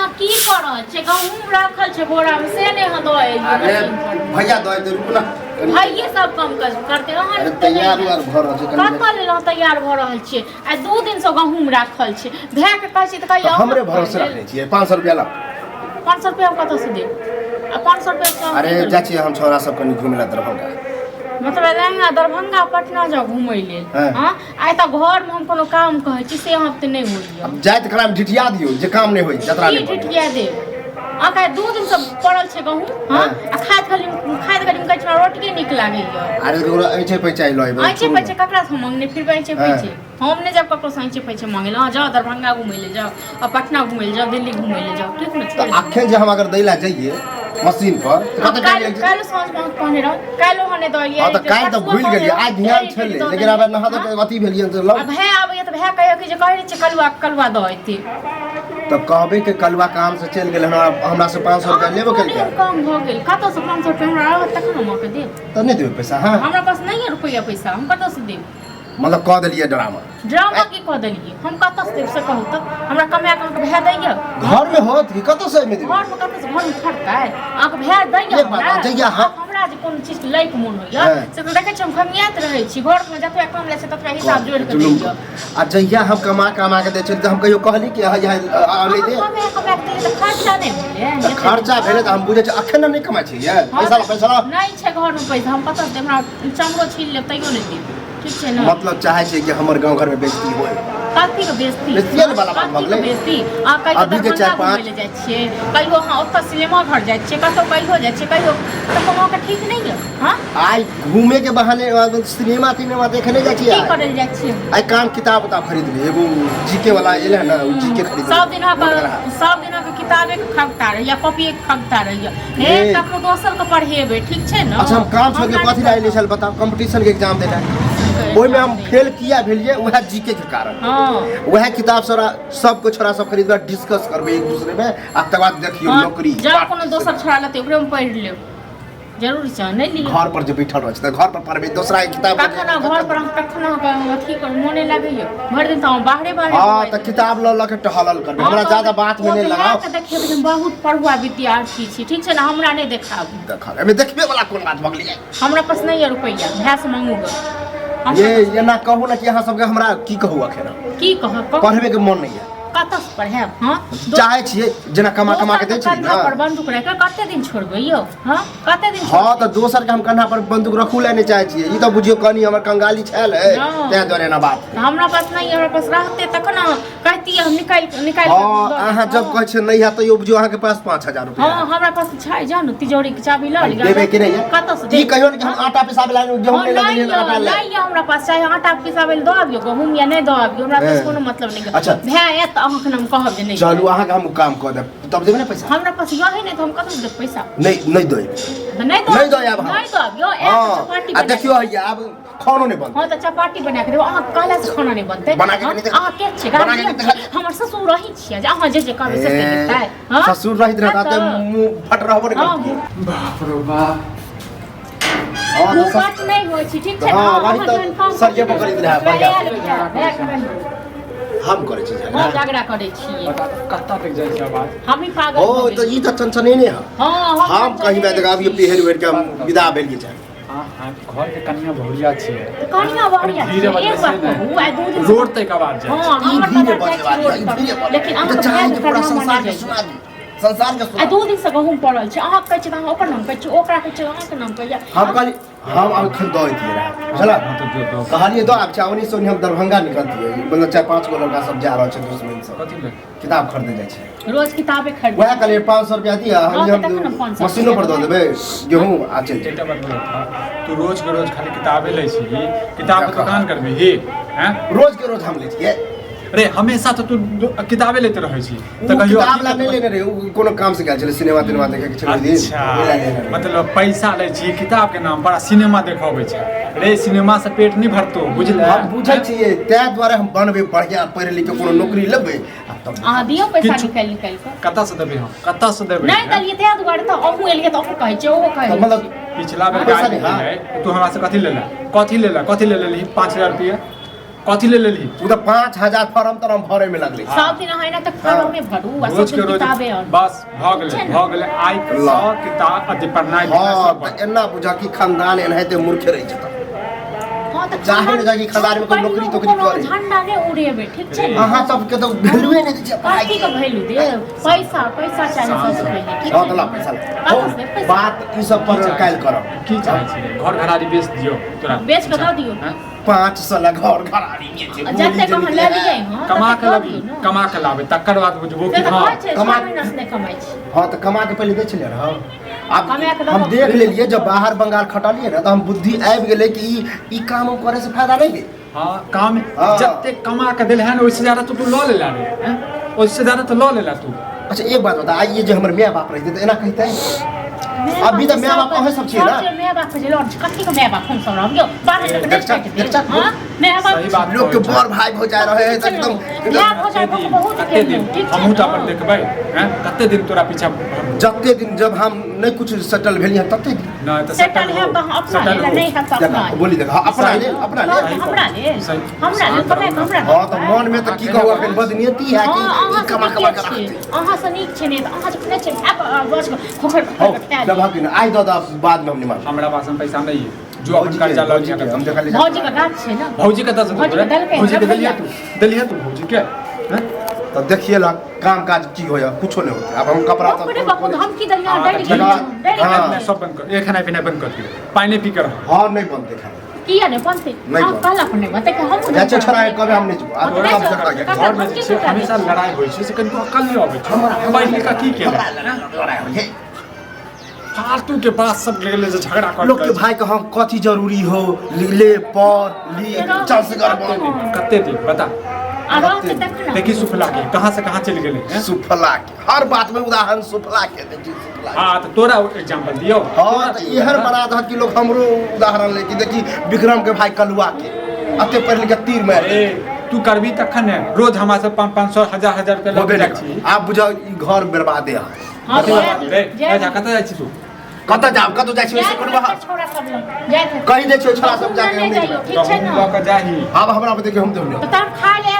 अहाँ की कर रहल छै गहूम राखल छै बोरा में से ने दए अरे भैया दए दे रुक ना भाइये सब काम करते अहाँ तैयार भ रहल छै कतऽ लेल तैयार भ रहल छियै आ 2 दिन से गहूम राखल छै भए के कहै छी त कहियो हमरे भरोसे रखने छियै 500 रुपया ला 500 रुपया हम कतऽ से देब आ 500 रुपया अरे जा छियै हम छोरा सब कनी घुमै ला दरभंगा मतलब लहंगा दरभंगा पटना जाओ घूमै लेल हां आइ त घर में हम कोनो काम कहै छी से हम त नहि होइए अब जाइत खराब ढिठिया दियो जे काम नहि होई जतरा नहीं ढिठिया दे आका 2 दिन से पड़ल छै गहूम हां आ खाइत गली में कहै रोटी नीक लागैए अरे ओकरा ऐछे पैसा लय ऐछे पैसा ककरा से मांगने फिर ऐछे पैसे हम ने जब ककरो से ऐछे पैसे मांगे ला जाओ दरभंगा घूमै ले जाओ और पटना घूमै ले जाओ दिल्ली घूमै ले जाओ ठीक न तो आखे जे हम अगर दैला जाइए मशीन पर तो कत टाइम लग काल सांझ में कहने रहो कालो हने दलिए हां तो काल तो भूल गेलिए आज ध्यान छले लेकिन अब नहा तो अति भेलिए तो लग अब है आबे तो भै कहियो कि जे कहै छै कलवा द एते तो कहबे के कलवा काम से चल गेल हमरा से 500 रुपया लेबो केल के कम हो गेल कत से 500 रुपया हमरा आवे तखन हम के देब तो नहीं देबे पैसा हां हमरा पास नहीं है रुपया पैसा हम कत से देब मतलब कह देलिए ड्रामा की कह देलिए हम कत से देब से कहू त हमरा कमाया के भै दैया घर में होत कि कत से में देब घर में कत से घर में फटता है आके भै दैया हमरा जइया हमरा जे कोन चीज लै के मन होइया से त देखै छी हम खमियात रहै छी घर में जतबे कम ले छै ततबे हिसाब जोड़ के दैया आ जइया हम कमा के दै छै त हम कहियो कहली कि आ ले दे कमा के दै त खर्चा नहीं भेलै खर्चा भेले त हम बुझै छी अखन नहीं कमाइ छी ये पैसा नहीं छै घर में पैसा हम कत से हमरा चमड़ो छील लेब तैयो नहीं देब ठीक छै ना मतलब चाहे छै कि हमर गांव घर में बेइज्जती होय काफी के बेइज्जती वाला बात भगले बेइज्जती आ कहियो अभी के 4-5 ले जाय छियै कहियो हां ओतऽ सिनेमा घर जाय छियै कतौ कहियो जाय छियै कहियो त कोनो का ठीक नहीं है हां आई घूमे के बहाने सिनेमा देखने जाय छियै की करे जाय छियै आई काम किताब खरीद ले एगो जीके वाला एले ना उ जीके खरीद सब दिन के किताबे के खगता रह या कॉपी के खगता रह हे ककरो दोसर के पढ़ेबे ठीक छै ना अच्छा हम काम छोड़ के कथि लाइले चल बताओ कंपटीशन के एग्जाम देला ओइ में हम फेल किया भेलिए वह जीके के कारण हां वह किताब सबको छोरा सब खरीद कर डिस्कस करबे एक दूसरे में आ तब बाद देखियो नौकरी जा कोनो दोसर छोरा लेते ओकरे में पढ़ ले जरूर छै नहीं ली घर पर जे बैठल रहै छै घर पर पढ़बे दूसरा के किताब कखना घर पर हम कखना अथी कर मोने लागैया भर दिन त हम बाहरे हां त किताब ल के टहलल करबे हमरा ज्यादा बात में नहीं लगाओ देखिए हम बहुत पढ़ुआ विद्यार्थी छी ठीक छै ना हमरा नहीं देखाब एमे देखबे वाला कोन बात भगली हमरा पास नहीं है रुपया भै से मांगूगा ये ना कहू ना कि अहाँ सबके हमरा की कहू अखन की कह पढ़बे के मन नहीं है कतऽ से पढ़ेब हां चाहे छियै जेना कमा के दै छी ना पर बंदूक रख कते दिन छोड़बै यौ हां कते दिन हां त दोसर के हम कन्हा पर बंदूक रखू ले नहीं चाहे छियै ई त बुझियो कनी हमर कंगाली छैल है ते दोरे ना बात हमरा पास नहीं हमरा पास रहते तखन कहती हम निकाल हां अहाँ जब कहै छै नहीं है त यो बुझियो अहाँ के पास 5000 रुपया हां हमरा पास छै जानो तिजोरी के चाबी ल लिया देबे कि नहीं कतऽ से की कहियो कि हम आटा पिसाबे ला गेहूं ले लेलिए आटा ले नहीं हमरा पास चाहे आटा पिसाबे ल दो आबियो गहूम या नहीं दो आबियो हमरा पास कोनो मतलब नहीं अच्छा भै एत अहाँ के हम कहब जे नहीं चलू अहाँ के हम काम क देब तब देबे ना पैसा हमरा पास यही नहीं तो हम कतऽ से देब पैसा नहीं दो नहीं दो अब यो चपाटी आ देखियो हैया अब खानो नहीं बनते हां त चपाटी बना के देब अहाँ कहला से खाना नहीं बनते बना के नहीं अहाँ के छै हमर ससुर रही छियै जे अहाँ जे कहबै से देतै हां ससुर रहित रहता त मुंह फट रहबो नहीं करती बाप रे बाप हां बात नहीं होय छै ठीक छै ना हां वही तो सरजे पकड़ित रहा बढ़िया हम करे छी झगड़ा करे छी कत्ता तक जाय छै आवाज हम ही पागल ओ तो ई त चनचने ने है हां हम कहीं में जगह अभी पेहर वेर के विदा भेल के चाहे हां घर के कन्या भौरिया छियै कन्या भौरिया एक बार कहू आ 2 दिन रोड तक आवाज जाय हां हमर धीरे बजे लेकिन अहाँ चाहे कि पूरा संसार के सुना दी संसार के सुना 2 दिन से गहूम पड़ल छै अहाँ कहै छी त ओकर नाम कहै छी ओकरा कहै छी अहाँ के नाम कहै हम कहली हम अखन दो दिए रहा चला कहानी दो अब चावनी सोनी हम दरभंगा निकलती है मतलब 4-5 गो लड़का सब जा रहा है दुश्मन सब कथि ले किताब खरीदे जाय छै रोज किताबे खरीद वह कहले 500 रुपया दिया हम मशीनो पर दे देबे गेहूं आ चल एकटा बात बोलत तू रोज के रोज खाली किताबे लै छी किताब के दुकान करबे ही हैं रोज के रोज हम ले छिए अरे हमेशा तो तू किताबे लेते रहै छी त कहियो किताब ला नहीं लेने रे कोनो काम से गेल छले सिनेमा देखे के छले दिन अच्छा मतलब पैसा ले छी किताब के नाम पर सिनेमा देखाबै छै रे सिनेमा से पेट नहीं भरतो बुझले हम बुझै छियै तै द्वारा हम बनबे बढ़िया पढ़ लिख के कोनो नौकरी लेबै आ दियो पैसा निकाल के कत्ता से देबे हम कत्ता से देबे नहीं दलिए तै द्वारा त अहू एलिए त अहू कहै छै ओ कहै मतलब पिछला बेर गाड़ी है तू हमरा से कथि लेला कथि ले लेली 5000 रुपया कथी ले लेली उ तो 5000 फॉर्म तो हम भरे में लगले सब दिन है ना तक फॉर्म में भरू आ रोज सब के रोज किताबें और बस भ गेले आई ला। 100 किताब अति पढ़नाइ हां तो एना बुझा कि खानदान एनाहिते मूर्ख रही छै हां त जाहिर जाकि खदान में कोई नौकरी तो करे झंडा ने उड़ेबे ठीक छै अहाँ सबके तो वैल्यूए नहीं दै छै कथी के वैल्यू दे पैसा चाहिए सबसे पहले ठीक हां तो ला पैसा बात ई सब पर काल करब की चाहै छी घर घरारी बेच दियो तोरा बेच के दऽ दियो 500 ला घर घरारी बेचे जते कम ले लिए हां कमा के लाबे तकर बाद बुझबो कि हां कमा ने कमाई छी हाँ तो कमा के पहले दे चले रहा अब कमा के हम देख लेलिए जब बाहर बंगाल खटलिए ना तो हम बुद्धि आबि गेले कि ई काम हम करे से फायदा नहीं है हां काम हाँ। जते कमा के देल है ओइसे ज्यादा तू ल लेला रे हैं ओइसे ज्यादा तो ल लेला तू अच्छा एक बात बता आइए जो हमर माय बाप रहते तो एना कहते हैं अभी तो माय बाप कहे सब छिए ना माय बाप के लॉन्च कथी के माय बाप हम सब रह गयो बाहर के देख हां माय बाप सही बात लोग के बड़ भाई हो जा रहे हैं एकदम बियाह हो जाए बहुत कते दिन हमहू त अपन देखबै हैं कते दिन तोरा पीछा जते दिन जब हम नहीं कुछ सेटल भेलिए तते दिन ना त सेटल है तो अपना ले नहीं है तो अपना बोली देखा अपना ले हमरा ले कमे हमरा हां तो मन में तो की कहू अखन बदनीति है कि कमा के रखते अहाँ से नीक छै ने अहाँ जे कहै छै आप बस खोखर जब हम आई दादा बाद में हम निमान हमरा पास में पैसा नहीं है जो अपन कर्जा ल लिया हम देखा ले भौजी का गाछ छै ना भौजी के दस भौजी के दलिया तू भौजी के हैं तो देखिए ला काम काज की होया कुछो नहीं होता अब हम कपड़ा सब हम की दलिया डायरेक्ट हां सब बंद कर एक खाना पीना बंद कर दियो पानी पी कर और नहीं बनते खा किया ने बनते हां काला कोने बते के हम अच्छा छोरा कभी हम नहीं जुआ अब सब झगड़ा गया घर में से हमेशा लड़ाई होई छै से कनिको अकल नहीं आबै छै हमरा पहिले का की केला लड़ाई हो है फालतू के बात सब ले जे झगड़ा कर लोग के भाई के हम कथी जरूरी हो ले पर ली चल से कर कते दिन बता आराम से देखना देखी सुफला के कहां से कहां चल गेले हैं सुफला के हर बात में उदाहरण सुफला के देखी सुफला हां तो तोरा एग्जांपल दियो हां तो इहर बना द कि लोग हमरो उदाहरण ले कि देखी विक्रम के भाई कलुआ के अते पढ़ लिख के तीर मार ए तू करबी तखन है रोज हमरा से 500 1000 रुपया होबे लग नहीं छी आप बुझाओ ई घर बर्बादे है हां रे जा कत जाय छी तू कत जाब कत जाय छी से करबा छोरा सब लोग जाय कहीं दे छोरा सब जाके हम नहीं ठीक छै ना लक जाही अब हमरा पे देखिए हम देब तो तब खा ले